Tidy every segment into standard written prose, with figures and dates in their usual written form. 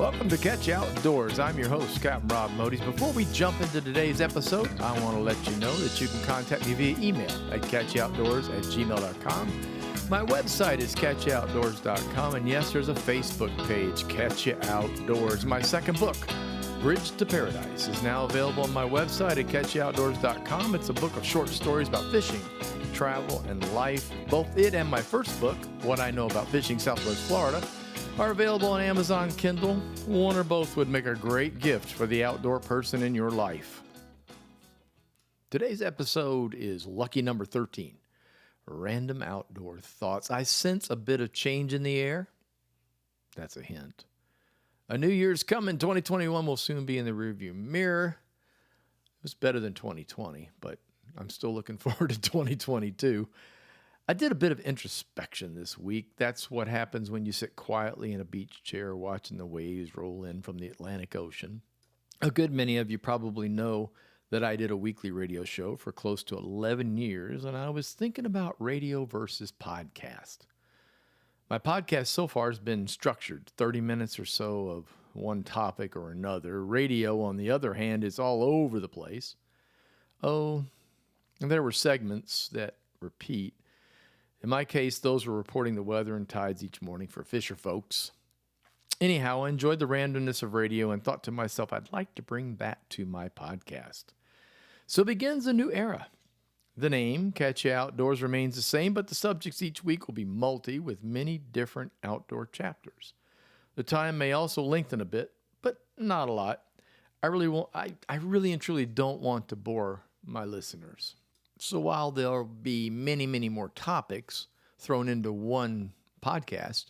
Welcome to Catch Outdoors. I'm your host, Capt. Rob Modis. Before we jump into today's episode, I want to let you know that you can contact me via email at catchoutdoors@gmail.com. My website is catchoutdoors.com, and yes, there's a Facebook page, Catch Ya Outdoors. My second book, Bridge to Paradise, is now available on my website at catchoutdoors.com. It's a book of short stories about fishing, travel, and life. Both it and my first book, What I Know About Fishing Southwest Florida, are available on Amazon Kindle. One or both would make a great gift for the outdoor person in your life. Today's episode is lucky number 13, Random Outdoor Thoughts. I sense a bit of change in the air. That's a hint. A new year's coming. 2021 will soon be in the rearview mirror. It was better than 2020, but I'm still looking forward to 2022. I did a bit of introspection this week. That's what happens when you sit quietly in a beach chair watching the waves roll in from the Atlantic Ocean. A good many of you probably know that I did a weekly radio show for close to 11 years, and I was thinking about radio versus podcast. My podcast so far has been structured, 30 minutes or so of one topic or another. Radio, on the other hand, is all over the place. Oh, and there were segments that repeat. In my case, those were reporting the weather and tides each morning for fisher folks. Anyhow, I enjoyed the randomness of radio and thought to myself, I'd like to bring that to my podcast. So begins a new era. The name, Catch Ya Outdoors, remains the same, but the subjects each week will be multi with many different outdoor chapters. The time may also lengthen a bit, but not a lot. I really and truly don't want to bore my listeners. So while there'll be many, many more topics thrown into one podcast,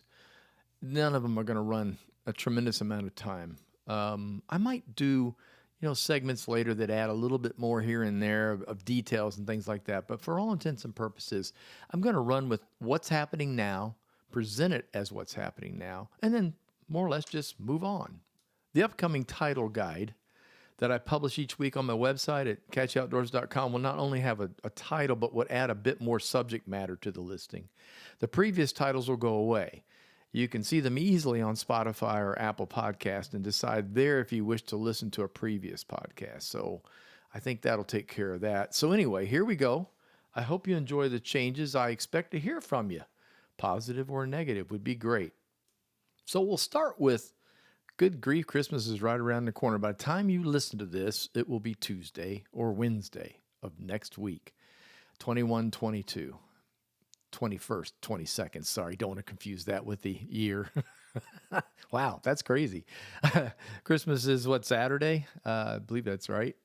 none of them are going to run a tremendous amount of time. I might do, segments later that add a little bit more here and there of details and things like that. But for all intents and purposes, I'm going to run with what's happening now, present it as what's happening now, and then more or less just move on. The upcoming title guide that I publish each week on my website at catchoutdoors.com will not only have a title, but would add a bit more subject matter to the listing. The previous titles will go away. You can see them easily on Spotify or Apple Podcast and decide there if you wish to listen to a previous podcast. So I think that'll take care of that. So anyway, here we go. I hope you enjoy the changes. I expect to hear from you. Positive or negative would be great. So we'll start with, good grief, Christmas is right around the corner. By the time you listen to this, it will be Tuesday or Wednesday of next week, 21-22. 21st, 22nd. Sorry, don't want to confuse that with the year. Wow, that's crazy. Christmas is what, Saturday? I believe that's right.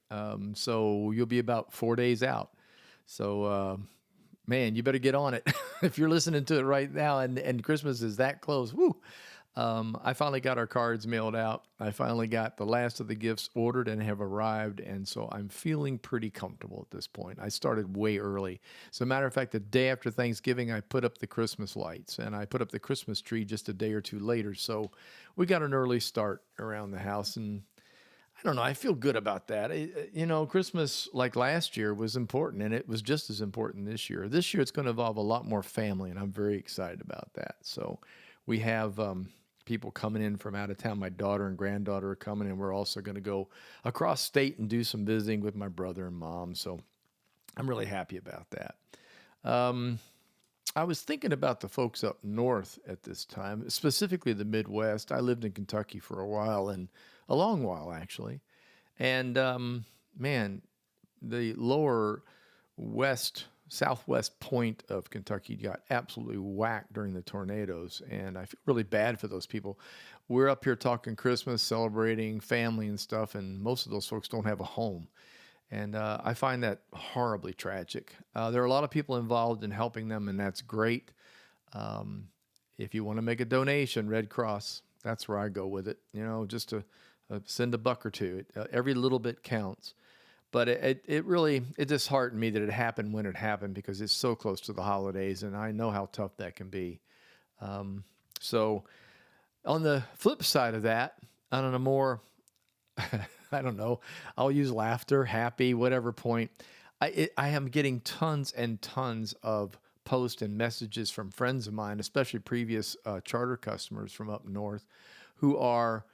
So you'll be about 4 days out. So, man, you better get on it. If you're listening to it right now and Christmas is that close, woo. I finally got our cards mailed out. I finally got the last of the gifts ordered and have arrived, and so I'm feeling pretty comfortable at this point. I started way early. As a matter of fact, the day after Thanksgiving, I put up the Christmas lights, and I put up the Christmas tree just a day or two later, so we got an early start around the house, and I don't know, I feel good about that. Christmas, like last year, was important, and it was just as important this year. This year, it's going to involve a lot more family, and I'm very excited about that. So we have people coming in from out of town. My daughter and granddaughter are coming, and we're also going to go across state and do some visiting with my brother and mom. So I'm really happy about that. I was thinking about the folks up north at this time, specifically the Midwest. I lived in Kentucky for a while, and a long while, actually. And, man, the lower southwest point of Kentucky got absolutely whacked during the tornadoes, and I feel really bad for those people. We're up here talking Christmas, celebrating family and stuff, and most of those folks don't have a home, and I find that horribly tragic. There are a lot of people involved in helping them, and that's great. If you want to make a donation, Red Cross, that's where I go with it, just to send a buck or two. Every little bit counts. But it really disheartened me that it happened when it happened, because it's so close to the holidays, and I know how tough that can be. So on the flip side of that, on a more, I don't know, I'll use laughter, happy, whatever point, I am getting tons and tons of posts and messages from friends of mine, especially previous charter customers from up north, who are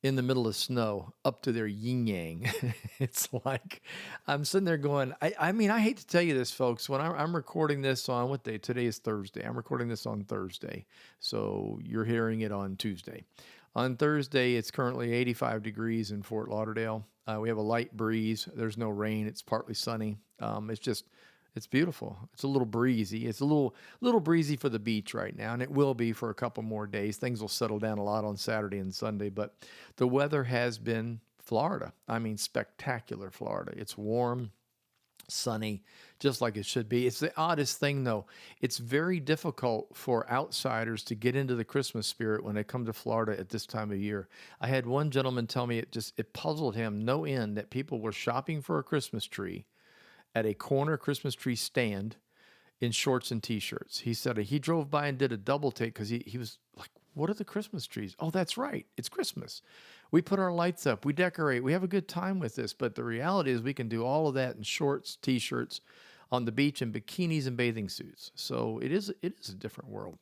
in the middle of snow up to their yin yang. It's like I'm sitting there going, I mean, I hate to tell you this, folks. When I'm recording this on what day? Today is Thursday. I'm recording this on Thursday. So you're hearing it on Tuesday. On Thursday, it's currently 85 degrees in Fort Lauderdale. We have a light breeze. There's no rain. It's partly sunny. It's beautiful. It's a little breezy. It's a little breezy for the beach right now, and it will be for a couple more days. Things will settle down a lot on Saturday and Sunday, but the weather has been Florida. I mean, spectacular Florida. It's warm, sunny, just like it should be. It's the oddest thing, though. It's very difficult for outsiders to get into the Christmas spirit when they come to Florida at this time of year. I had one gentleman tell me it puzzled him no end that people were shopping for a Christmas tree at a corner Christmas tree stand in shorts and T-shirts. He said he drove by and did a double take because he was like, what are the Christmas trees? Oh, that's right. It's Christmas. We put our lights up. We decorate. We have a good time with this. But the reality is we can do all of that in shorts, T-shirts, on the beach, in bikinis and bathing suits. So it is a different world.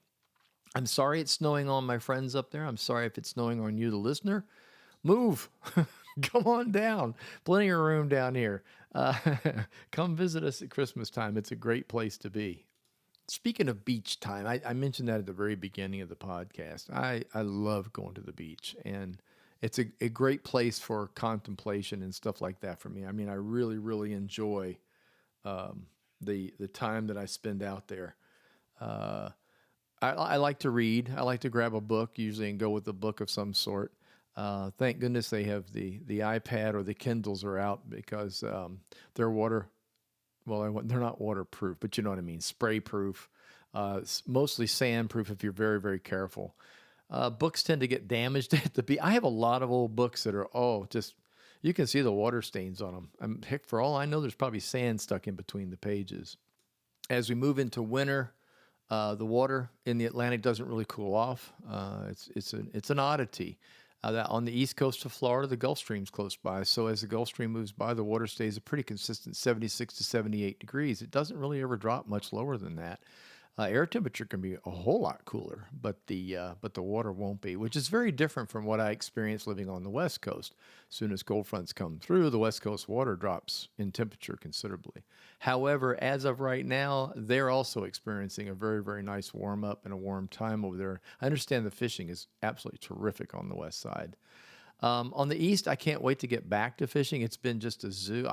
I'm sorry it's snowing on my friends up there. I'm sorry if it's snowing on you, the listener. Move. Come on down. Plenty of room down here. Come visit us at Christmas time. It's a great place to be. Speaking of beach time, I mentioned that at the very beginning of the podcast. I love going to the beach, and it's a great place for contemplation and stuff like that for me. I mean, I really, really enjoy the time that I spend out there. I like to read. I like to grab a book usually and go with a book of some sort. Thank goodness they have the iPad or the Kindles are out because they're they're not waterproof, but you know what I mean, spray proof, mostly sand proof if you're very, very careful. Books tend to get damaged at the beach. I have a lot of old books that are, you can see the water stains on them. Heck, for all I know, there's probably sand stuck in between the pages. As we move into winter, the water in the Atlantic doesn't really cool off. It's an oddity. That on the east coast of Florida, the Gulf Stream's close by. So as the Gulf Stream moves by, the water stays a pretty consistent 76 to 78 degrees. It doesn't really ever drop much lower than that. Air temperature can be a whole lot cooler, but the water won't be, which is very different from what I experienced living on the West Coast. As soon as cold fronts come through, the West Coast water drops in temperature considerably. However, as of right now, they're also experiencing a very, very nice warm up and a warm time over there. I understand the fishing is absolutely terrific on the west side. On the east, I can't wait to get back to fishing. It's been just a zoo.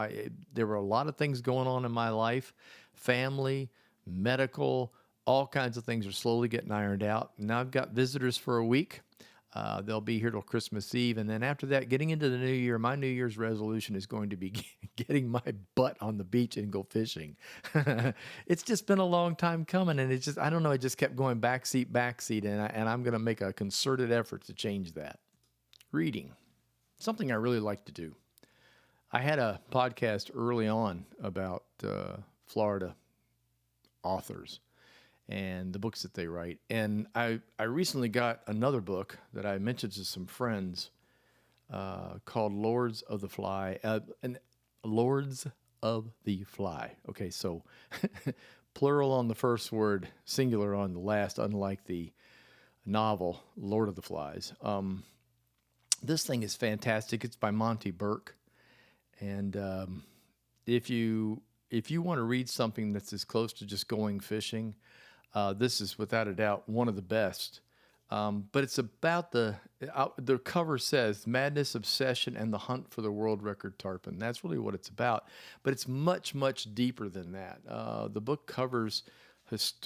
There were a lot of things going on in my life, family, medical, all kinds of things are slowly getting ironed out. Now I've got visitors for a week. They'll be here till Christmas Eve. And then after that, getting into the new year, my New Year's resolution is going to be getting my butt on the beach and go fishing. It's just been a long time coming. And it's just, I don't know, it just kept going backseat. And I'm going to make a concerted effort to change that. Reading, something I really like to do. I had a podcast early on about Florida authors and the books that they write. And I recently got another book that I mentioned to some friends called Lords of the Fly. Lords of the Fly. Okay, so plural on the first word, singular on the last, unlike the novel Lord of the Flies. This thing is fantastic. It's by Monty Burke. And if you want to read something that's as close to just going fishing, this is without a doubt one of the best. But it's about the cover says madness, obsession, and the hunt for the world record tarpon. That's really what it's about. But it's much, much deeper than that. The book covers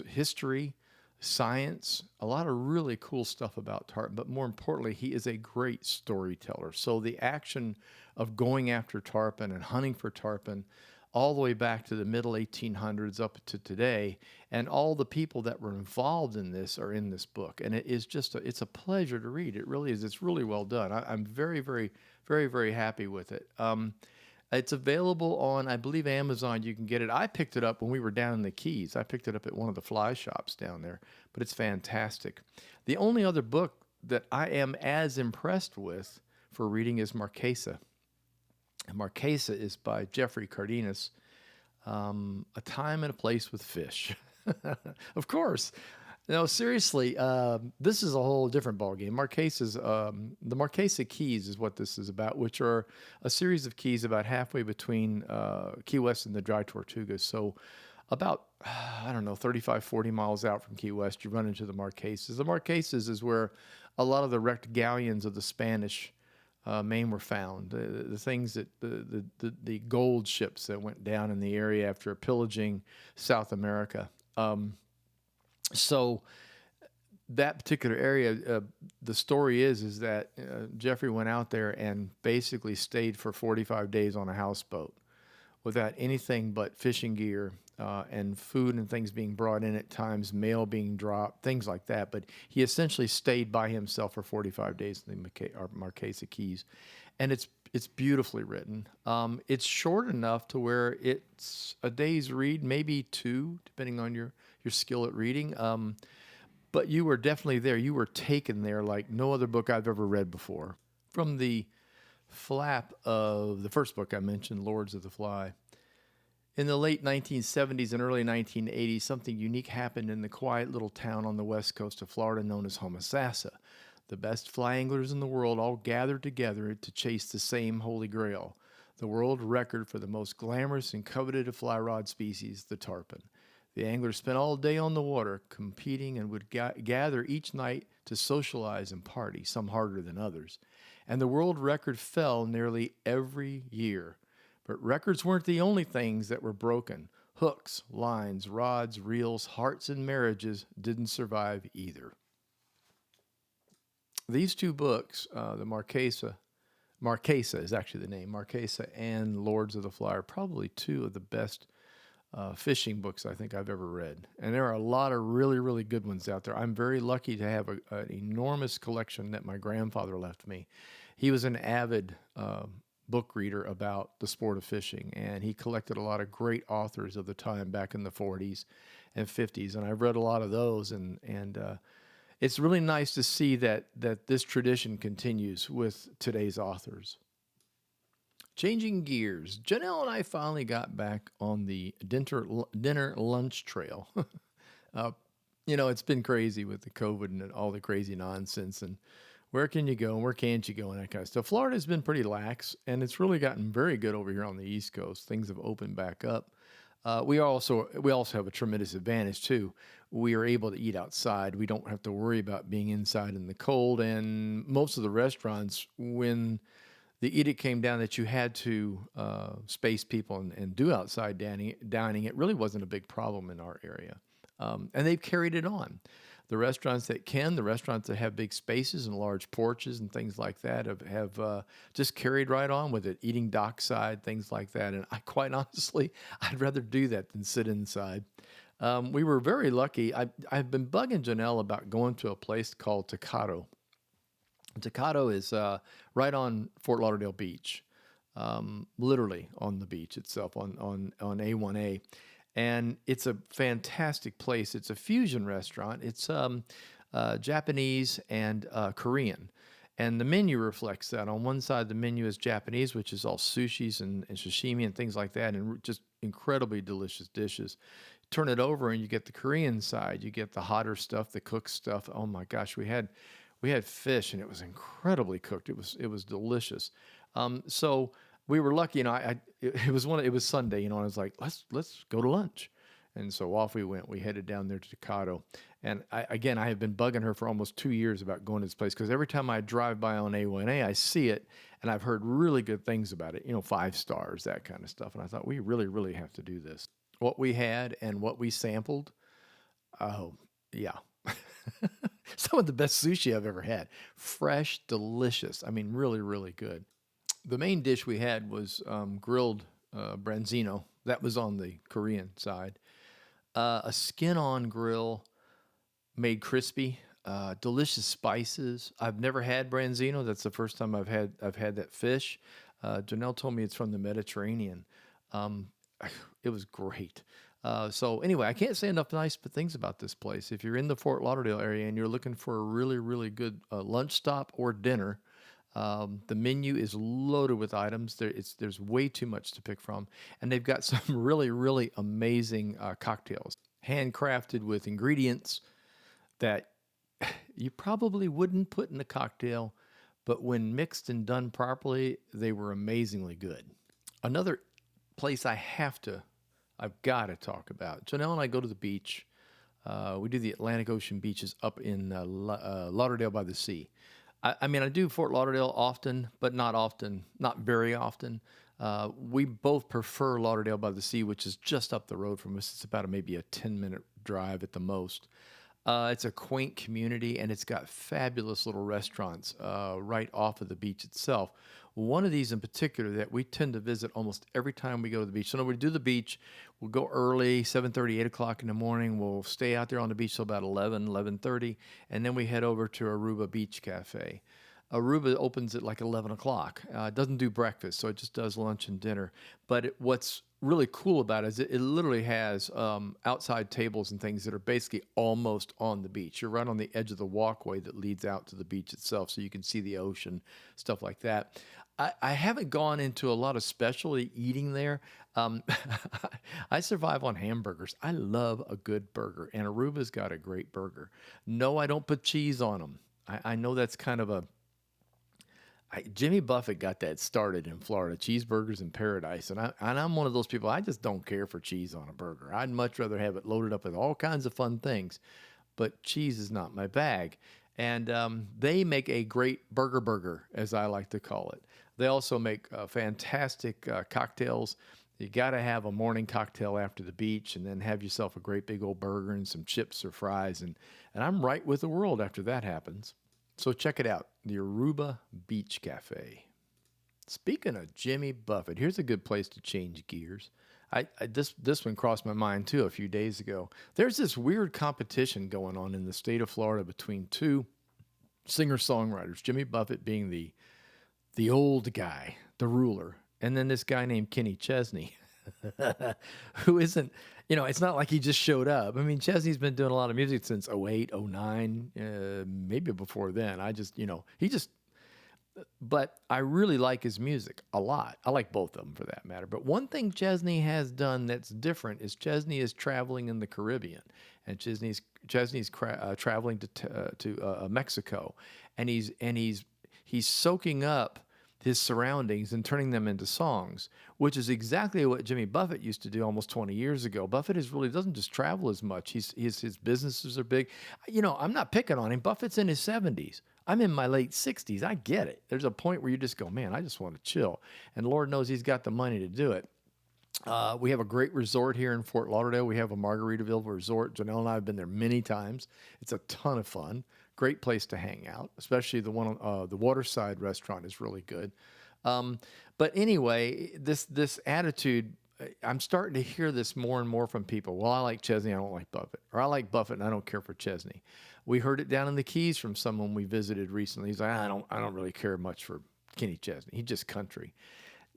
history, science, a lot of really cool stuff about tarpon. But more importantly, he is a great storyteller. So the action of going after tarpon and hunting for tarpon all the way back to the middle 1800s up to today, and all the people that were involved in this are in this book. And it is just it's a pleasure to read. It really is. It's really well done. I'm very, very, very, very happy with it. It's available on, I believe, Amazon. You can get it. I picked it up when we were down in the Keys. I picked it up at one of the fly shops down there, but it's fantastic. The only other book that I am as impressed with for reading is Marquesa. Marquesa is by Jeffrey Cardenas, A Time and a Place with Fish. Of course, No, seriously, this is a whole different ballgame. The Marquesa Keys is what this is about, which are a series of keys about halfway between Key West and the Dry Tortugas. So about, I don't know, 35, 40 miles out from Key West, you run into the Marquesas. The Marquesas is where a lot of the wrecked galleons of the Spanish Main were found. The things that the gold ships that went down in the area after pillaging South America. So that particular area, the story is that Jeffrey went out there and basically stayed for 45 days on a houseboat without anything but fishing gear and food and things being brought in at times, mail being dropped, things like that. But he essentially stayed by himself for 45 days in the Marquesa Keys, and it's beautifully written. It's short enough to where it's a day's read, maybe two, depending on your skill at reading. But you were definitely there. You were taken there like no other book I've ever read before. From the flap of the first book I mentioned, Lords of the Fly. In the late 1970s and early 1980s, something unique happened in the quiet little town on the west coast of Florida known as Homosassa. The best fly anglers in the world all gathered together to chase the same holy grail, the world record for the most glamorous and coveted of fly rod species, the tarpon. The anglers spent all day on the water, competing, and would gather each night to socialize and party, some harder than others. And the world record fell nearly every year. But records weren't the only things that were broken. Hooks, lines, rods, reels, hearts, and marriages didn't survive either. These two books, the Marquesa is actually the name, Marquesa and Lords of the Fly, are probably two of the best fishing books I think I've ever read. And there are a lot of really, really good ones out there. I'm very lucky to have an enormous collection that my grandfather left me. He was an avid book reader about the sport of fishing, and he collected a lot of great authors of the time back in the 40s and 50s, and I've read a lot of those, and it's really nice to see that this tradition continues with today's authors. Changing gears, Janelle and I finally got back on the dinner lunch trail. It's been crazy with the COVID and all the crazy nonsense, and where can you go and where can't you go and that kind of stuff. Florida's been pretty lax, and it's really gotten very good over here on the East Coast. Things have opened back up. We also have a tremendous advantage too. We are able to eat outside. We don't have to worry about being inside in the cold, and most of the restaurants, when the edict came down that you had to space people and do outside dining, it really wasn't a big problem in our area. And they've carried it on. The restaurants that have big spaces and large porches and things like that have just carried right on with it, eating dockside, things like that. And quite honestly, I'd rather do that than sit inside. We were very lucky. I've been bugging Janelle about going to a place called Tocado. Tocado is right on Fort Lauderdale Beach, literally on the beach itself, on A1A. And it's a fantastic place. It's a fusion restaurant. It's Japanese and Korean. And the menu reflects that. On one side, the menu is Japanese, which is all sushis and sashimi and things like that, and just incredibly delicious dishes. Turn it over and you get the Korean side. You get the hotter stuff, the cooked stuff. Oh my gosh, we had fish, and it was incredibly cooked. It was delicious. So we were lucky, it was Sunday, and I was like, let's go to lunch. And so off we went. We headed down there to Tocado. And I have been bugging her for almost 2 years about going to this place, because every time I drive by on A1A, I see it, and I've heard really good things about it, 5 stars, that kind of stuff. And I thought, we really, really have to do this. What we had and what we sampled, oh, yeah. Some of the best sushi I've ever had. Fresh, delicious. I mean, really, really good. The main dish we had was grilled branzino. That was on the Korean side. A skin-on grill made crispy. Delicious spices. I've never had branzino. That's the first time I've had that fish. Janelle told me it's from the Mediterranean. It was great. So anyway, I can't say enough nice things about this place. If you're in the Fort Lauderdale area and you're looking for a really, really good lunch stop or dinner, the menu is loaded with items. There's way too much to pick from. And they've got some really, really amazing cocktails, handcrafted with ingredients that you probably wouldn't put in a cocktail, but when mixed and done properly, they were amazingly good. Another place I've got to talk about. Janelle and I go to the beach. We do the Atlantic Ocean beaches up in Lauderdale by the Sea. I mean, I do Fort Lauderdale often, but not very often. We both prefer Lauderdale by the Sea, which is just up the road from us. It's about maybe a 10-minute drive at the most. It's a quaint community, and it's got fabulous little restaurants right off of the beach itself. One of these in particular that we tend to visit almost every time we go to the beach. So when we do the beach, we'll go early, 7:30, 8 o'clock in the morning. We'll stay out there on the beach till about 11:30, and then we head over to Aruba Beach Cafe. Aruba opens at like 11 o'clock. It doesn't do breakfast, so it just does lunch and dinner. But what's really cool about it is it literally has outside tables and things that are basically almost on the beach. You're right on the edge of the walkway that leads out to the beach itself, so you can see the ocean, stuff like that. I haven't gone into a lot of specialty eating there. I survive on hamburgers. I love a good burger, and Aruba's got a great burger. No, I don't put cheese on them. I know that's kind of Jimmy Buffett got that started in Florida, cheeseburgers in paradise. And I'm one of those people, I just don't care for cheese on a burger. I'd much rather have it loaded up with all kinds of fun things, but cheese is not my bag. And they make a great burger, as I like to call it. They also make fantastic cocktails. You got to have a morning cocktail after the beach and then have yourself a great big old burger and some chips or fries. And I'm right with the world after that happens. So check it out, the Aruba Beach Cafe. Speaking of Jimmy Buffett, here's a good place to change gears. This one crossed my mind too a few days ago. There's this weird competition going on in the state of Florida between two singer-songwriters, Jimmy Buffett being the old guy, the ruler, and then this guy named Kenny Chesney, who isn't, it's not like he just showed up. I mean, Chesney's been doing a lot of music since 08, 09, maybe before then. But I really like his music a lot. I like both of them for that matter. But one thing Chesney has done that's different is Chesney is traveling in the Caribbean, and Chesney's traveling to Mexico, and he's soaking up his surroundings and turning them into songs, which is exactly what Jimmy Buffett used to do almost 20 years ago. Buffett doesn't just travel as much. His businesses are big. I'm not picking on him. Buffett's in his 70s. I'm in my late 60s. I get it. There's a point where you just go, man, I just want to chill. And Lord knows he's got the money to do it. We have a great resort here in Fort Lauderdale. We have a Margaritaville resort. Janelle and I have been there many times. It's a ton of fun. Great place to hang out, especially the one on the Waterside restaurant is really good. But anyway, this attitude, I'm starting to hear this more and more from people. Well, I like Chesney, I don't like Buffett. Or I like Buffett and I don't care for Chesney. We heard it down in the Keys from someone we visited recently. He's like, I don't really care much for Kenny Chesney. He's just country.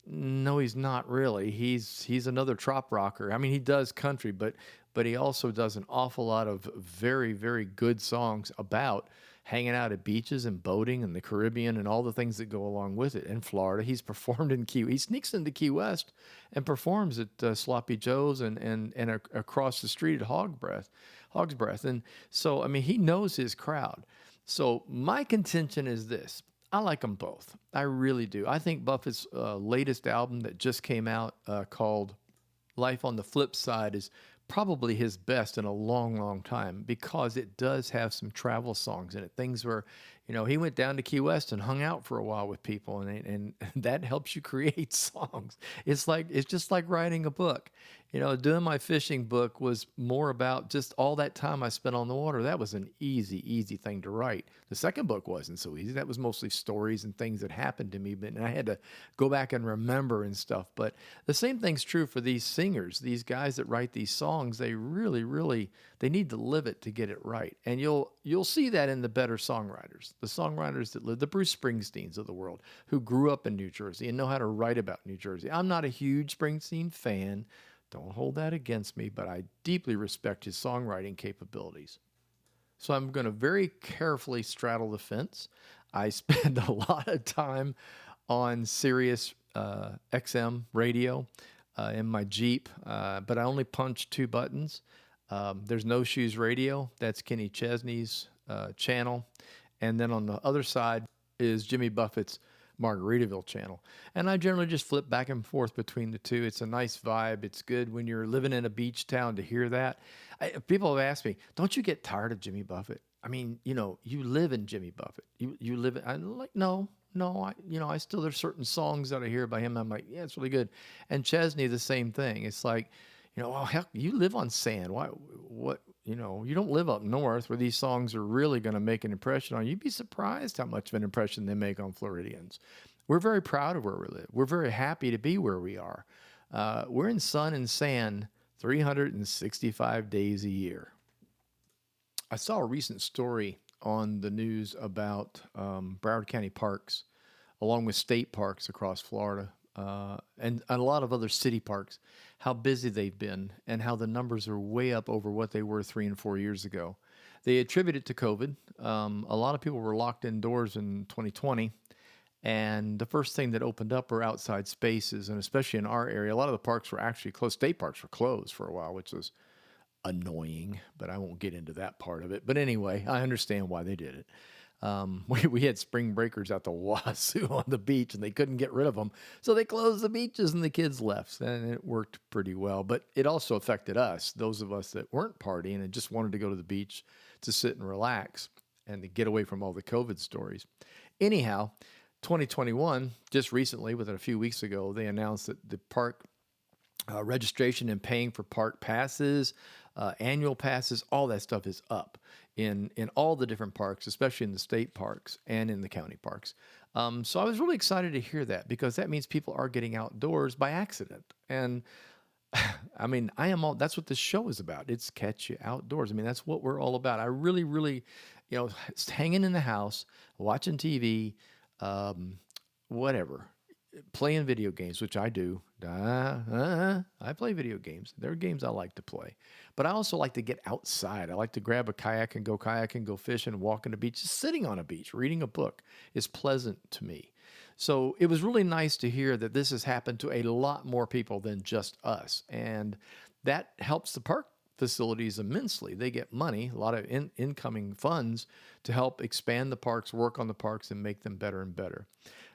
No, he's not really. He's another trop rocker. I mean, he does country, but he also does an awful lot of very, very good songs about hanging out at beaches and boating and the Caribbean and all the things that go along with it. In Florida, he's performed in he sneaks into Key West and performs at Sloppy Joe's and across the street at Hog's Breath. And so, I mean, he knows his crowd. So my contention is this. I like them both. I really do. I think Buffett's latest album that just came out called Life on the Flip Side is probably his best in a long, long time because it does have some travel songs in it. Things where, he went down to Key West and hung out for a while with people, and that helps you create songs. It's just like writing a book. Doing my fishing book was more about just all that time I spent on the water. That was an easy thing to write. The second book wasn't so easy. That was mostly stories and things that happened to me, and I had to go back and remember and stuff. But the same thing's true for these singers, these guys that write these songs. They really, they need to live it to get it right. And you'll see that in the better songwriters, the songwriters that live, the Bruce Springsteens of the world, who grew up in New Jersey and know how to write about New Jersey. I'm not a huge Springsteen fan. Don't hold that against me, but I deeply respect his songwriting capabilities. So I'm going to very carefully straddle the fence. I spend a lot of time on Sirius XM radio in my Jeep, but I only punch 2 buttons. There's No Shoes Radio. That's Kenny Chesney's channel. And then on the other side is Jimmy Buffett's Margaritaville channel. And I generally just flip back and forth between the two. It's a nice vibe. It's good when you're living in a beach town to hear that. People have asked me, don't you get tired of Jimmy Buffett? I mean, you live in Jimmy Buffett. You live in, I'm like, no, I still, there's certain songs that I hear by him. I'm like, yeah, it's really good. And Chesney, the same thing. It's like, oh, heck, you live on sand. You don't live up north where these songs are really going to make an impression on you. You'd be surprised how much of an impression they make on Floridians. We're very proud of where we live. We're very happy to be where we are. We're in sun and sand 365 days a year. I saw a recent story on the news about Broward County parks, along with state parks across Florida, and a lot of other city parks, how busy they've been and how the numbers are way up over what they were 3 and 4 years ago. They attribute it to COVID. A lot of people were locked indoors in 2020, and the first thing that opened up were outside spaces, and especially in our area, a lot of the parks were actually closed. State parks were closed for a while, which was annoying, but I won't get into that part of it. But anyway, I understand why they did it. We had spring breakers out the wazoo on the beach, and they couldn't get rid of them. So they closed the beaches and the kids left, and it worked pretty well. But it also affected us, those of us that weren't partying and just wanted to go to the beach to sit and relax and to get away from all the COVID stories. Anyhow, 2021, just recently, within a few weeks ago, they announced that the park registration and paying for park passes, annual passes, all that stuff is up in all the different parks, especially in the state parks and in the county parks. So I was really excited to hear that, because that means people are getting outdoors by accident. And I mean, that's what this show is about. It's catch you outdoors. I mean, that's what we're all about. I really, really, hanging in the house, watching TV, whatever, playing video games, which I do. I play video games. There are games I like to play. But I also like to get outside. I like to grab a kayak and go kayaking, go fishing, walk on the beach. Just sitting on a beach, reading a book is pleasant to me. So it was really nice to hear that this has happened to a lot more people than just us. And that helps the park facilities immensely. They get money, a lot of incoming funds to help expand the parks, work on the parks, and make them better and better.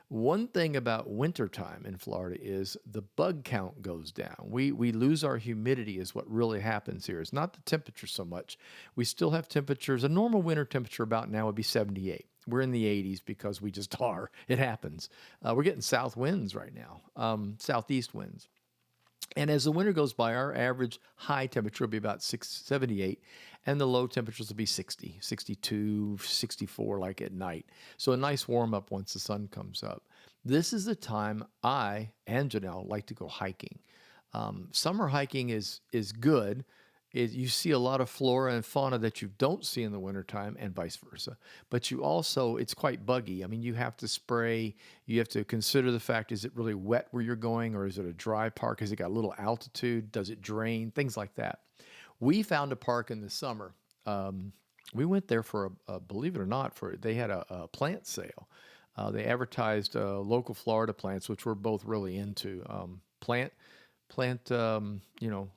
One thing about wintertime in Florida is the bug count goes down. We lose our humidity is what really happens here. It's not the temperature so much. We still have temperatures. A normal winter temperature about now would be 78. We're in the 80s because we just are. It happens. We're getting south winds right now, southeast winds. And as the winter goes by, our average high temperature will be about 78, and the low temperatures will be 60, 62, 64, like at night. So a nice warm up once the sun comes up. This is the time I and Janelle like to go hiking. Summer hiking is good. You see a lot of flora and fauna that you don't see in the wintertime, and vice versa. But you also, it's quite buggy. I mean, you have to spray. You have to consider the fact, is it really wet where you're going, or is it a dry park? Has it got a little altitude? Does it drain? Things like that. We found a park in the summer. We went there for, believe it or not, they had a plant sale. They advertised local Florida plants, which we're both really into. Plant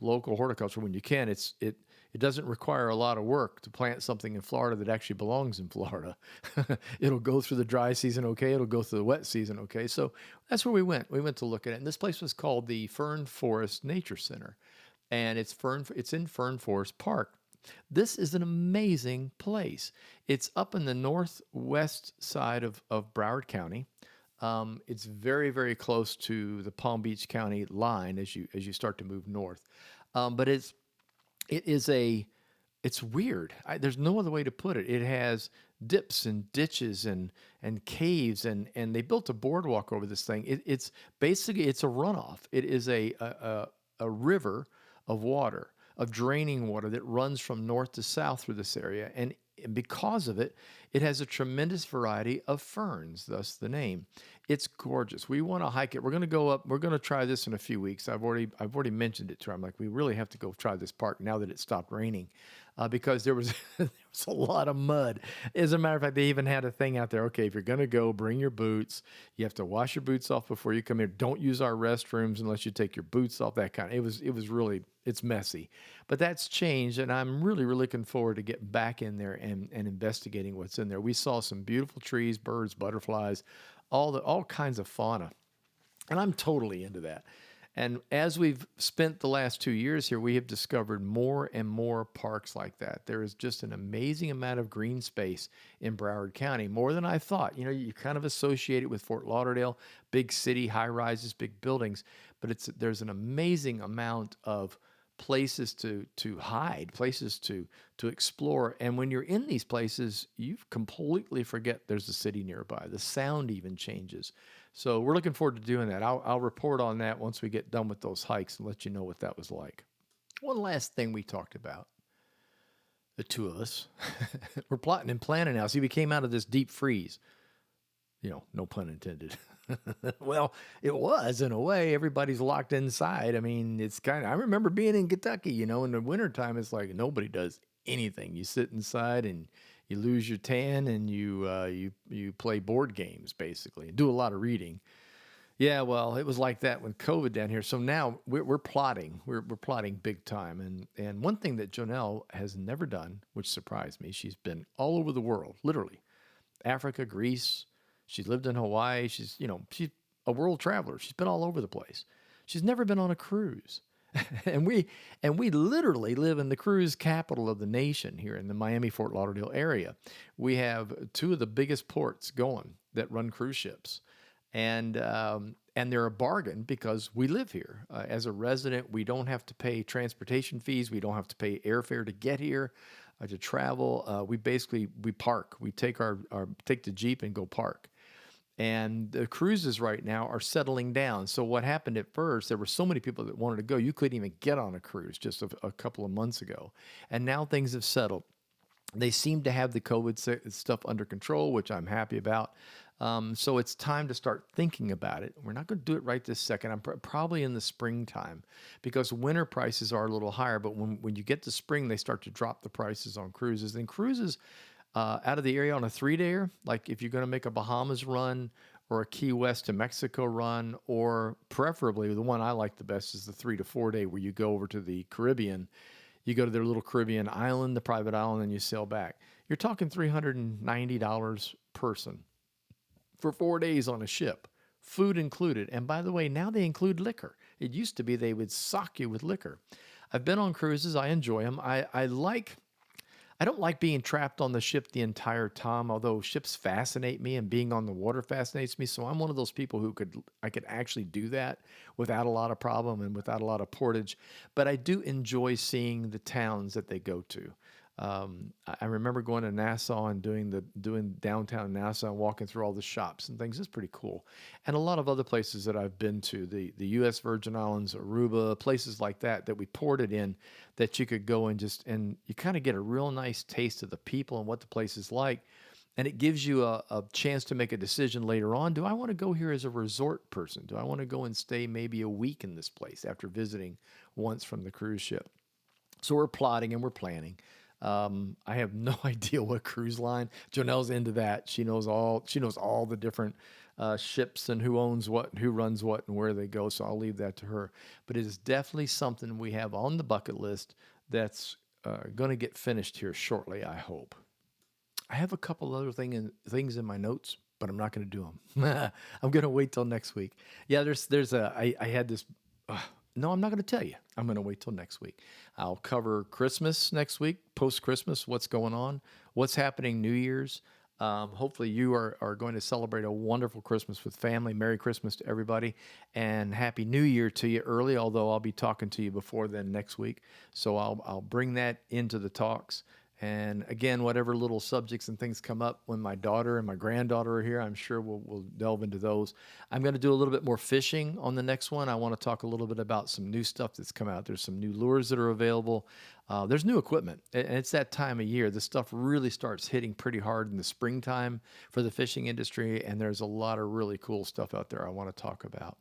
local horticulture when you can. It doesn't require a lot of work to plant something in Florida that actually belongs in Florida. It'll go through the dry season okay. It'll go through the wet season okay. So that's where we went. We went to look at it. And this place was called the Fern Forest Nature Center. And it's in Fern Forest Park. This is an amazing place. It's up in the northwest side of Broward County. It's very, very close to the Palm Beach County line as you start to move north. But it's weird. There's no other way to put it. It has dips and ditches and caves, and they built a boardwalk over this thing. It's basically, it's a runoff. It is a river of water, of draining water that runs from north to south through this area. And because of it, it has a tremendous variety of ferns, thus the name. It's gorgeous. We want to hike it. We're going to go up. We're going to try this in a few weeks. I've already mentioned it to her. I'm like, we really have to go try this park now that it stopped raining. because there was there was a lot of mud. As a matter of fact, they even had a thing out there. Okay, if you're going to go, bring your boots. You have to wash your boots off before you come here. Don't use our restrooms unless you take your boots off. That kind of. It was really, it's messy, but that's changed, and I'm really looking forward to getting back in there and investigating what's in there. We saw some beautiful trees, birds, butterflies, all kinds of fauna. And I'm totally into that. And as we've spent the last 2 years here, we have discovered more and more parks like that. There is just an amazing amount of green space in Broward County, more than I thought. You know, you kind of associate it with Fort Lauderdale, big city, high rises, big buildings, but there's an amazing amount of places to hide, places to explore. And when you're in these places, you completely forget there's a city nearby. The sound even changes. So we're looking forward to doing that. I'll report on that once we get done with those hikes and let you know what that was like. One last thing we talked about, the two of us, we're plotting and planning now. See, we came out of this deep freeze. You know, no pun intended. Well, it was in a way. Everybody's locked inside. I mean, it's kind of, I remember being in Kentucky, you know, in the wintertime, it's like nobody does anything. You sit inside and you lose your tan and you play board games, basically, and do a lot of reading. Yeah, well, it was like that when COVID down here. So now we're plotting. We're plotting big time. And one thing that Jonelle has never done, which surprised me, she's been all over the world, literally. Africa, Greece. She's lived in Hawaii. She's a world traveler. She's been all over the place. She's never been on a cruise. and we literally live in the cruise capital of the nation here in the Miami-Fort Lauderdale area. We have two of the biggest ports going that run cruise ships. And they're a bargain because we live here. As a resident, we don't have to pay transportation fees. We don't have to pay airfare to get here, to travel. We park. We take take the Jeep and go park. And the cruises right now are settling down. So what happened at first, there were so many people that wanted to go, you couldn't even get on a cruise just a couple of months ago. And now things have settled. They seem to have the COVID stuff under control, which I'm happy about. So it's time to start thinking about it. We're not going to do it right this second. I'm probably in the springtime because winter prices are a little higher. But when you get to spring, they start to drop the prices on cruises. And cruises out of the area on a 3-dayer, like if you're going to make a Bahamas run or a Key West to Mexico run, or preferably the one I like the best is the 3 to 4 day where you go over to the Caribbean. You go to their little Caribbean island, the private island, and you sail back. You're talking $390 person for 4 days on a ship, food included. And by the way, now they include liquor. It used to be they would sock you with liquor. I've been on cruises. I enjoy them. I don't like being trapped on the ship the entire time, although ships fascinate me and being on the water fascinates me. So I'm one of those people who I could actually do that without a lot of problem and without a lot of portage. But I do enjoy seeing the towns that they go to. I remember going to Nassau and doing downtown Nassau and walking through all the shops and things. It's pretty cool. And a lot of other places that I've been to, the U.S. Virgin Islands, Aruba, places like that we ported in, that you could go and you kind of get a real nice taste of the people and what the place is like. And it gives you a chance to make a decision later on. Do I want to go here as a resort person? Do I want to go and stay maybe a week in this place after visiting once from the cruise ship? So we're plotting and we're planning. I have no idea what cruise line. Jonelle's into that. She knows all the different ships and who owns what, and who runs what, and where they go. So I'll leave that to her. But it is definitely something we have on the bucket list that's going to get finished here shortly, I hope. I have a couple other things in my notes, but I'm not going to do them. I'm going to wait till next week. Yeah, I had this. No, I'm not going to tell you. I'm going to wait till next week. I'll cover Christmas next week, post-Christmas, what's going on, what's happening New Year's. Hopefully you are going to celebrate a wonderful Christmas with family. Merry Christmas to everybody, and Happy New Year to you early, although I'll be talking to you before then next week. So I'll bring that into the talks. And again, whatever little subjects and things come up when my daughter and my granddaughter are here, I'm sure we'll delve into those. I'm going to do a little bit more fishing on the next one. I want to talk a little bit about some new stuff that's come out. There's some new lures that are available. There's new equipment, and it's that time of year. This stuff really starts hitting pretty hard in the springtime for the fishing industry, and there's a lot of really cool stuff out there I want to talk about.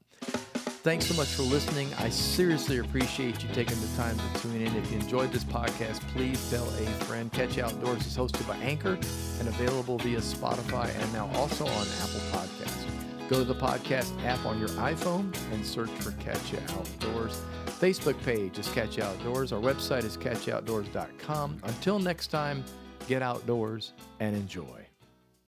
Thanks so much for listening. I seriously appreciate you taking the time to tune in. If you enjoyed this podcast, please tell a friend. Catch You Outdoors is hosted by Anchor and available via Spotify and now also on Apple Podcasts. Go to the podcast app on your iPhone and search for Catch You Outdoors. Facebook page is Catch You Outdoors. Our website is catchyoutoutdoors.com. Until next time, get outdoors and enjoy.